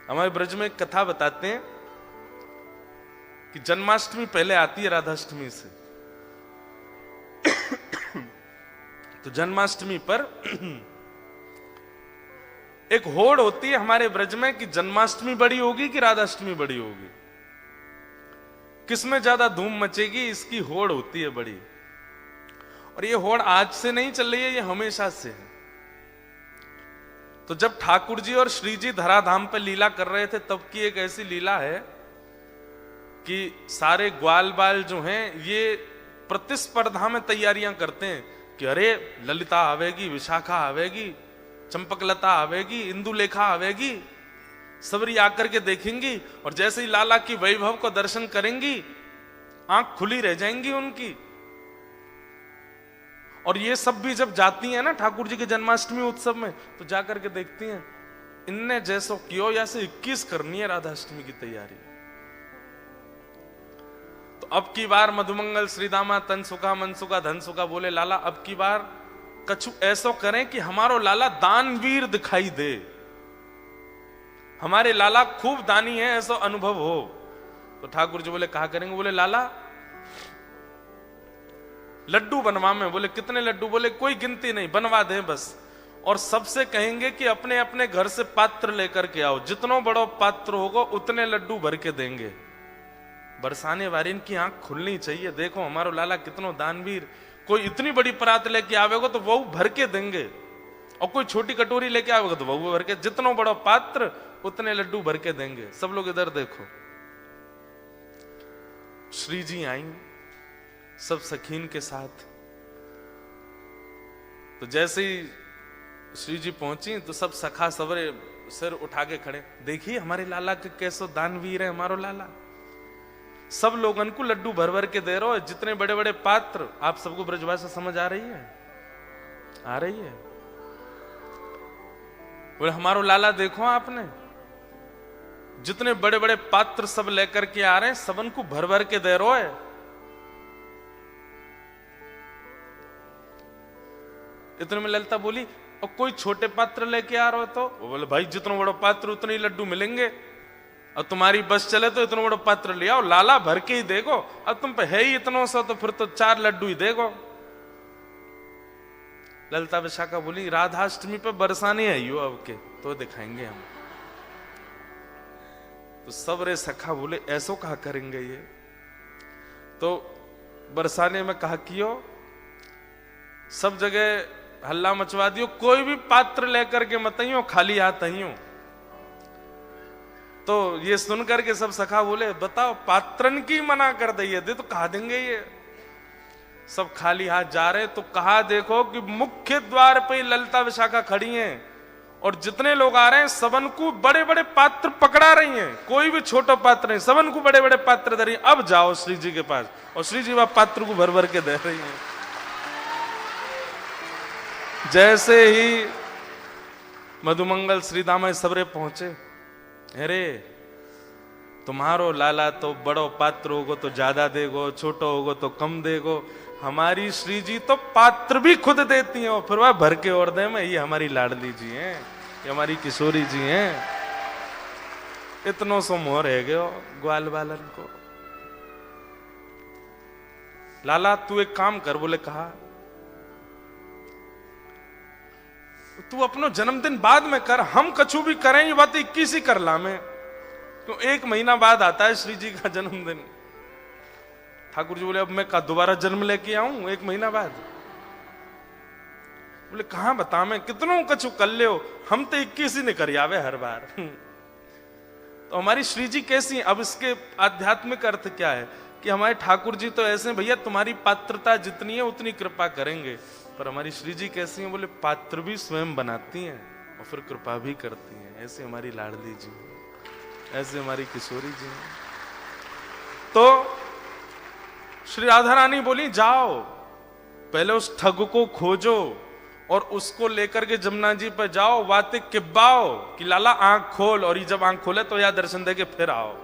हमारे ब्रज में एक कथा बताते हैं कि जन्माष्टमी पहले आती है राधाष्टमी से। तो जन्माष्टमी पर एक होड़ होती है हमारे ब्रज में कि जन्माष्टमी बड़ी होगी कि राधाष्टमी बड़ी होगी, किसमें ज्यादा धूम मचेगी, इसकी होड़ होती है बड़ी। और ये होड़ आज से नहीं चल रही है, ये हमेशा से है। तो जब ठाकुर जी और श्री जी धराधाम पर लीला कर रहे थे तब की एक ऐसी लीला है कि सारे ग्वाल बाल जो हैं ये प्रतिस्पर्धा में तैयारियां करते हैं कि अरे ललिता आवेगी, विशाखा आवेगी, चंपकलता आवेगी, इंदुलेखा आवेगी, सबरी आकर के देखेंगी और जैसे ही लाला की वैभव को दर्शन करेंगी आंख खुली रह जाएंगी उनकी। और ये सब भी जब जाती हैं ना ठाकुर जी के जन्माष्टमी उत्सव में तो जाकर के देखती हैं इनने जैसो क्यों या से 21 करनी है राधाष्टमी की तैयारी। तो अब की बार मधुमंगल श्रीदामा तन सुखा मन सुखा धन सुखा बोले लाला अब की बार कछु ऐसो करें कि हमारो लाला दानवीर दिखाई दे, हमारे लाला खूब दानी है ऐसा अनुभव हो। तो ठाकुर जी बोले कहा करेंगे? बोले लाला लड्डू बनवा में। बोले कितने लड्डू? बोले कोई गिनती नहीं, बनवा दें बस। और सबसे कहेंगे कि अपने अपने घर से पात्र लेकर के आओ, जितनो बड़ो पात्र होगा उतने लड्डू भर के देंगे। बरसाने वाली की आंख खुलनी चाहिए, देखो हमारो लाला कितनो दानवीर, कोई इतनी बड़ी परात लेके आवेगा तो वो भर के देंगे और कोई छोटी कटोरी लेके आवेगा तो वो भर के, जितनो बड़ो पात्र उतने लड्डू भर के देंगे। सब लोग इधर देखो। श्री जी आई सब सखीन के साथ। तो जैसे ही श्री जी पहुंची तो सब सखा सवरे सिर उठा के खड़े, देखिए हमारे लाला के कैसो दानवीर है हमारो लाला। सब लोगन को लड्डू भर भर के दे रहे हो, जितने बड़े बड़े पात्र। आप सबको ब्रजभाषा समझ आ रही है? आ रही है? बोले हमारो लाला देखो आपने, जितने बड़े बड़े पात्र सब लेकर के आ रहे हैं, सबन को भर भर के दे रहे है। इतने में ललिता बोली और कोई छोटे पात्र लेके आ रहे हो तो? वो बोले भाई जितना बड़ा पात्र उतने ही लड्डू मिलेंगे, और तुम्हारी बस चले तो इतना बड़ा पात्र ले आओ, लाला भर के ही देखो। अब तुम पे है ही इतना सा तो फिर तो 4 लड्डू ही देखो। ललिता विशाखा बोली राधाष्टमी पे बरसाने आई हो अब के तो दिखाएंगे हम। तो सब रे सखा बोले ऐसो कहा करेंगे ये? तो बरसाने में कहा कियो, सब जगह हल्ला मचवा दियो, कोई भी पात्र लेकर के मत आइयो, खाली हाथ आइयो। तो ये सुनकर के सब सखा बोले बताओ पात्रन की मना कर दे तो कहा देंगे ये? सब खाली हाथ जा रहे। तो कहा देखो कि मुख्य द्वार पे ललिता विशाखा खड़ी हैं और जितने लोग आ रहे हैं सबन को बड़े बड़े पात्र पकड़ा रही हैं, कोई भी छोटा पात्र नहीं, सबन को बड़े बड़े पात्र दे रही हैं। अब जाओ श्री जी के पास। और श्री जी वह पात्र को भर भर के दे रही हैं। जैसे ही मधुमंगल श्रीदामा सबरे पहुंचे, अरे तुम्हारो लाला तो बड़ो पात्र होगो तो ज्यादा देगो, छोटो होगो तो कम देगो, हमारी श्री जी तो पात्र भी खुद देती हैं और फिर वह भर के और दे में। ये हमारी लाडली जी हैं, ये हमारी किशोरी जी हैं। इतनो सो मोह रह गयो ग्वाल बालन को। लाला तू एक काम कर। बोले कहा तू अपनो जन्मदिन बाद में कर, हम कछु भी करें ये बात 21 ही कर ला में, क्यों 1 महीना बाद आता है श्री जी का जन्मदिन। ठाकुर जी बोले अब मैं का दोबारा जन्म लेके आऊं 1 महीना बाद? बोले कहां बता मैं कितनों कछु कर ले हो, हम तो 21 ही नहीं कर आवे हर बार। तो हमारी श्री जी कैसी? अब इसके आध्यात्मिक अर्थ क्या है कि हमारे ठाकुर जी तो ऐसे भैया तुम्हारी पात्रता जितनी है उतनी कृपा करेंगे, पर हमारी श्री जी कैसी हैं? बोले पात्र भी स्वयं बनाती हैं और फिर कृपा भी करती हैं। ऐसे हमारी लाडली जी, ऐसे हमारी किशोरी जी हैं। तो श्री राधा रानी बोली जाओ पहले उस ठग को खोजो और उसको लेकर के जमुना जी पर जाओ, बातें किब्बाओ कि लाला आंख खोल, और ये जब आंख खोले तो या दर्शन दे के फिर आओ।